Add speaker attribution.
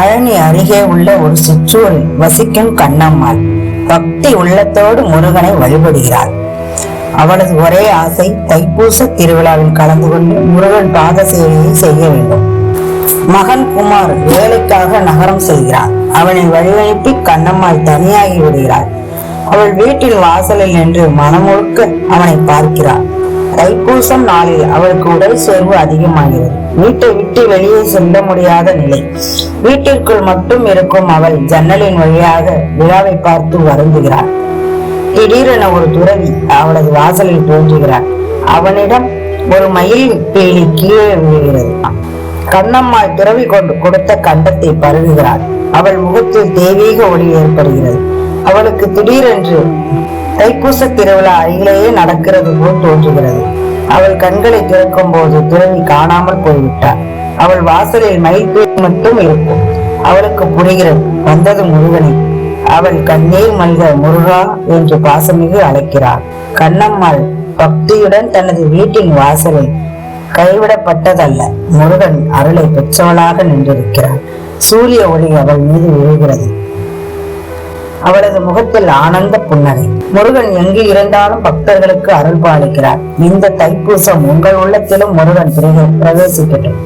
Speaker 1: பழனி அருகே உள்ள ஒரு சிற்றூரில் வசிக்கும் கண்ணம்மாள் பக்தி உள்ளத்தோடு முருகனை வழிபடுகிறார். அவளது ஒரே ஆசை தைப்பூச திருவிழாவில் கலந்து கொண்டு முருகன் பாத சேவையை செய்ய வேண்டும். மகன் குமார் வேலைக்காக நகரம் செல்கிறார். அவனை வழியனுப்பி கண்ணம்மாள் தனியாகி விடுகிறார். அவள் வீட்டின் வாசலில் நின்று மனமுழுக்க அவனை பார்க்கிறார். தைப்பூசம் நாளில் அவளுக்கு உடல் சோர்வு அதிகமாகிறது. வீட்டை விட்டு வெளியே செல்ல முடியாத நிலை. வீட்டிற்குள் மட்டும் இருக்கும் அவள் ஜன்னலின் வழியாக விழாவை பார்த்து வருந்துகிறார். திடீரென ஒரு துறவி அவளது வாசலில் தோன்றுகிறார். அவனிடம் ஒரு மயில் பேலி கீழே விழுகிறது. கண்ணம்மாள் துறவி கொண்டு கொடுத்த கண்டத்தை பருகுகிறாள். அவள் முகத்தில் தெய்வீக ஒளி ஏற்படுகிறது. அவளுக்கு திடீரென்று தைப்பூச திருவிழா அருகிலேயே நடக்கிறது போல் தோன்றுகிறது. அவள் கண்களை திறக்கும் போது துறவி காணாமல் போய்விட்டார். அவள் வாசலில் மயில் பேலி மட்டும் இருக்கும். அவளுக்கு புரிகிறது, வந்தது முருகனை. அவள் கண்ணீர் மல்க முருகா என்று பாசமிகு அழைக்கிறாள். கண்ணம்மாள் பக்தியுடன் தனது வீட்டின் வாசலில் கைவிடப்பட்டதல்ல, முருகன் அருளை பெற்றவளாக நின்றிருக்கிறாள். சூரிய ஒளி அவள் மீது விழுகிறது. அவளது முகத்தில் ஆனந்த புன்னகை. முருகன் எங்கு இருந்தாலும் பக்தர்களுக்கு அருள் பாலிக்கிறார். இந்த தைப்பூசம் உங்கள் உள்ளத்திலும் முருகன் பிரவேசிக்கட்டும்.